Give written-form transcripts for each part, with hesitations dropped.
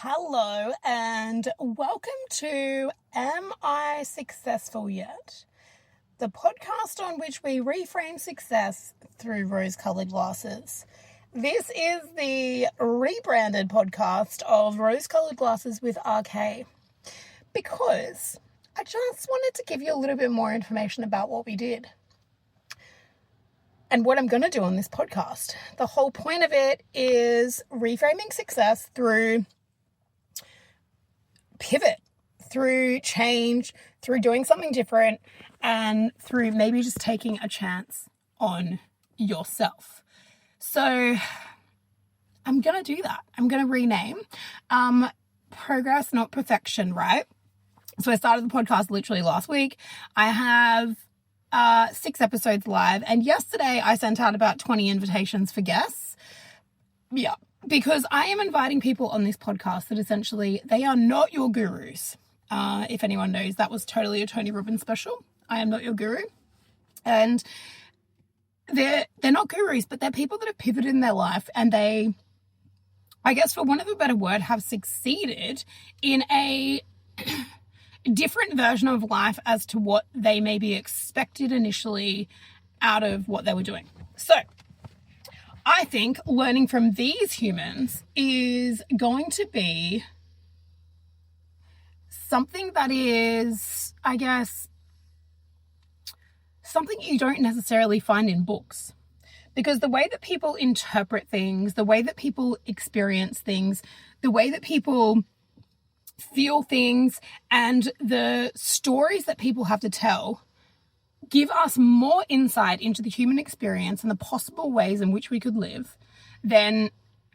Hello and welcome to Am I Successful Yet? The podcast on which we reframe success through rose-colored glasses. This is the rebranded podcast of Rose-Colored Glasses with RK because I just wanted to give you a little bit more information about what we did and what I'm going to do on this podcast. The whole point of it is reframing success through pivot, through change, through doing something different, and through maybe just taking a chance on yourself. So I'm going to do that. I'm going to rename Progress, Not Perfection, right? So I started the podcast literally last week. I have 6 episodes live, and yesterday I sent out about 20 invitations for guests. Yeah. Because I am inviting people on this podcast that essentially they are not your gurus. If anyone knows, that was totally a Tony Robbins special. I am not your guru. And they're not gurus, but they're people that have pivoted in their life and they, I guess for want of a better word, have succeeded in a different version of life as to what they maybe expected initially out of what they were doing. So I think learning from these humans is going to be something that is, I guess, something you don't necessarily find in books. Because the way that people interpret things, the way that people experience things, the way that people feel things, and the stories that people have to tell give us more insight into the human experience and the possible ways in which we could live than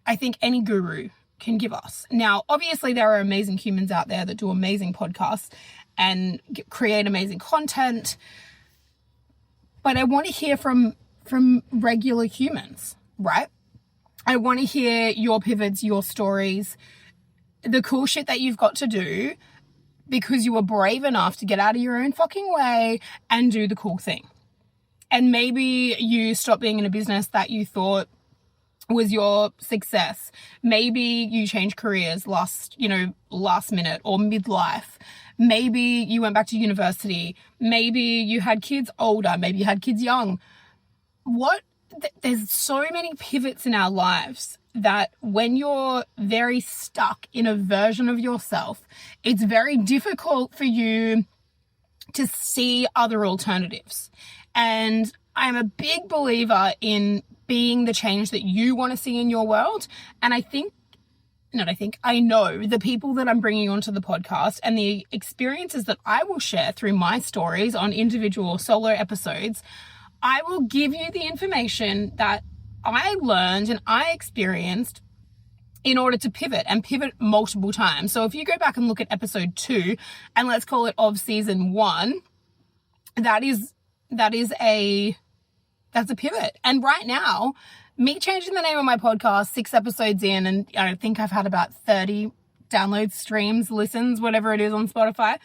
I think any guru can give us. Now, obviously, there are amazing humans out there that do amazing podcasts and create amazing content, but I want to hear from regular humans, right? I want to hear your pivots, your stories, the cool shit that you've got to do because you were brave enough to get out of your own fucking way and do the cool thing. And maybe you stopped being in a business that you thought was your success. Maybe you changed careers last minute or midlife. Maybe you went back to university. Maybe you had kids older. Maybe you had kids young. There's so many pivots in our lives that when you're very stuck in a version of yourself, it's very difficult for you to see other alternatives. And I'm a big believer in being the change that you want to see in your world. And I know the people that I'm bringing onto the podcast and the experiences that I will share through my stories on individual solo episodes, I will give you the information that I learned and I experienced in order to pivot and pivot multiple times. So if you go back and look at episode 2 and let's call it of season 1, that's a pivot. And right now, me changing the name of my podcast 6 episodes in, and I think I've had about 30 downloads, streams, listens, whatever it is on Spotify.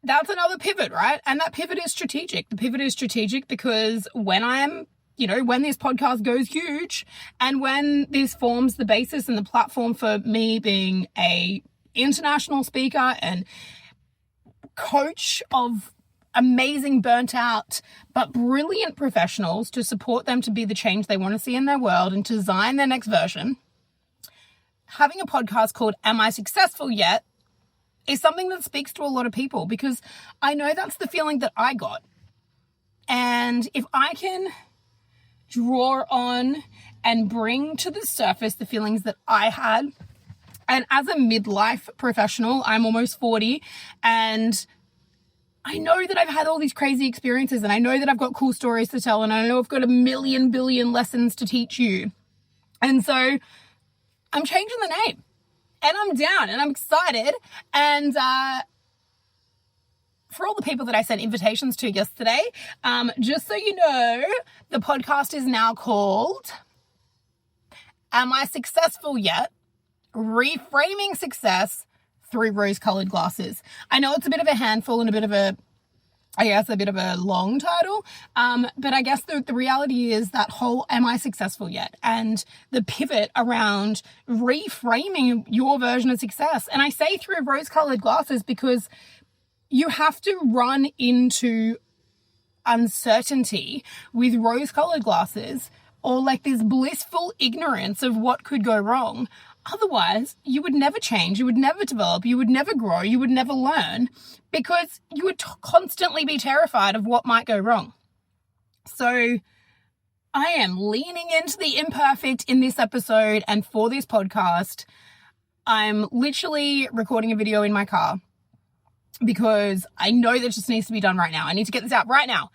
That's another pivot, right? And that pivot is strategic. The pivot is strategic because when this podcast goes huge and when this forms the basis and the platform for me being a international speaker and coach of amazing burnt out but brilliant professionals to support them to be the change they want to see in their world and to design their next version, having a podcast called Am I Successful Yet? Is something that speaks to a lot of people because I know that's the feeling that I got. And if I can draw on and bring to the surface the feelings that I had, and as a midlife professional, I'm almost 40, and I know that I've had all these crazy experiences, and I know that I've got cool stories to tell, and I know I've got a million billion lessons to teach you. And so I'm changing the name. And I'm down and I'm excited. And for all the people that I sent invitations to yesterday, just so you know, the podcast is now called Am I Successful Yet? Reframing Success Through Rose-Colored Glasses. I know it's a bit of a handful and a bit of a I guess, a bit of a long title. But I guess the reality is that whole am I successful yet? And the pivot around reframing your version of success. And I say through rose-colored glasses because you have to run into uncertainty with rose-colored glasses, or like this blissful ignorance of what could go wrong. Otherwise, you would never change, you would never develop, you would never grow, you would never learn, because you would constantly be terrified of what might go wrong. So I am leaning into the imperfect in this episode, and for this podcast, I'm literally recording a video in my car because I know that just needs to be done right now. I need to get this out right now.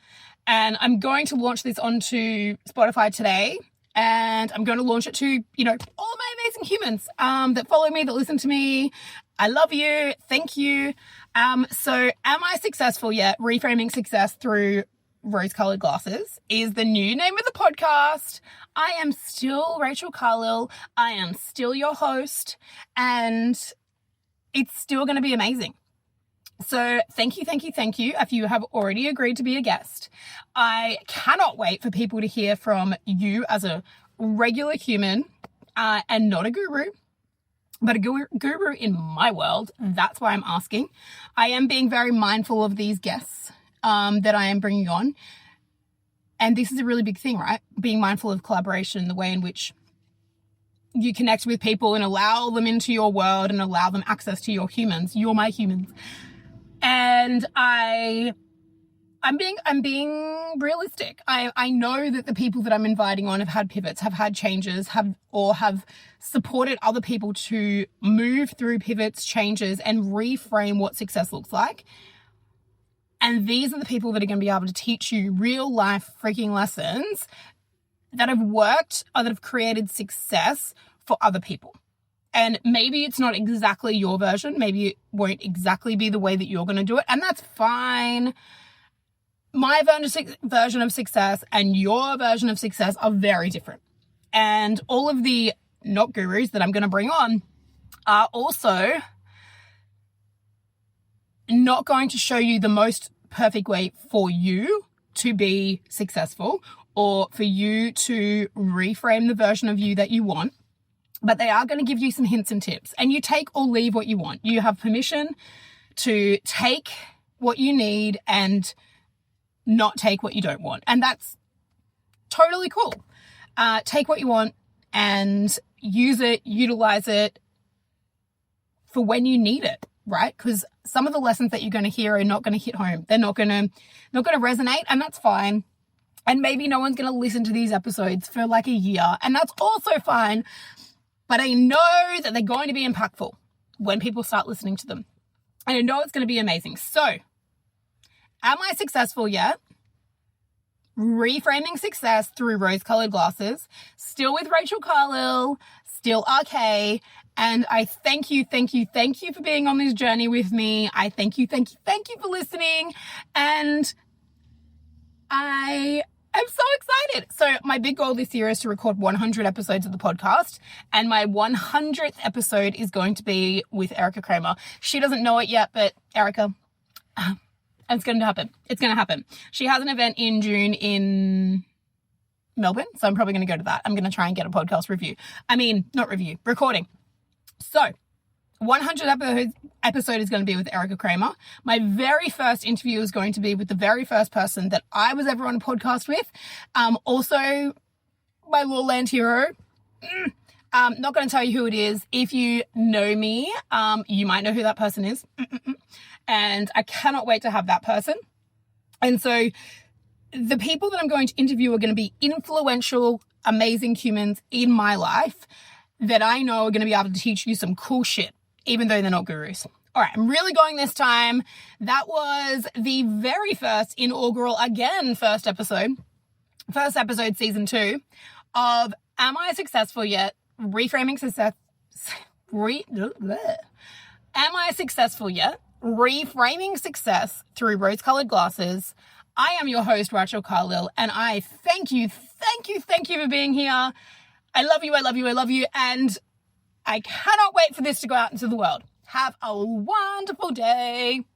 And I'm going to launch this onto Spotify today. And I'm going to launch it to, all of my amazing humans that follow me, that listen to me. I love you. Thank you. So am I successful yet? Reframing success through rose-colored glasses is the new name of the podcast. I am still Rachel Carlile. I am still your host. And it's still going to be amazing. So thank you if you have already agreed to be a guest. I cannot wait for people to hear from you as a regular human and not a guru, but a guru in my world. That's why I'm asking. I am being very mindful of these guests that I am bringing on. And this is a really big thing, right? Being mindful of collaboration, the way in which you connect with people and allow them into your world and allow them access to your humans. You're my humans. And I'm being realistic. I know that the people that I'm inviting on have had pivots, have had changes, have supported other people to move through pivots, changes, and reframe what success looks like. And these are the people that are going to be able to teach you real life freaking lessons that have worked or that have created success for other people. And maybe it's not exactly your version. Maybe it won't exactly be the way that you're going to do it. And that's fine. My version of success and your version of success are very different. And all of the not gurus that I'm going to bring on are also not going to show you the most perfect way for you to be successful or for you to reframe the version of you that you want. But they are going to give you some hints and tips, and you take or leave what you want. You have permission to take what you need and not take what you don't want. And that's totally cool. Take what you want and use it, utilize it for when you need it, right? Because some of the lessons that you're going to hear are not going to hit home. They're not going to resonate, and that's fine. And maybe no one's going to listen to these episodes for like a year, and that's also fine. But I know that they're going to be impactful when people start listening to them. And I know it's going to be amazing. So, am I successful yet? Reframing success through rose-colored glasses. Still with Rachel Carlile. Still RK. And I thank you for being on this journey with me. I thank you for listening. And I'm so excited. So my big goal this year is to record 100 episodes of the podcast. And my 100th episode is going to be with Erica Kramer. She doesn't know it yet, but Erica, it's going to happen. It's going to happen. She has an event in June in Melbourne. So I'm probably going to go to that. I'm going to try and get a podcast recording. So 100th episode is going to be with Erica Kramer. My very first interview is going to be with the very first person that I was ever on a podcast with. Also, my Lawland hero. Not going to tell you who it is. If you know me, you might know who that person is. And I cannot wait to have that person. And so the people that I'm going to interview are going to be influential, amazing humans in my life that I know are going to be able to teach you some cool shit, even though they're not gurus. All right, I'm really going this time. That was the very first inaugural, first episode, season 2 of Am I Successful Yet? Reframing Success. Am I Successful Yet? Reframing Success through Rose-Colored Glasses. I am your host, Rachel Carlile, and I thank you for being here. I love you, and I cannot wait for this to go out into the world. Have a wonderful day.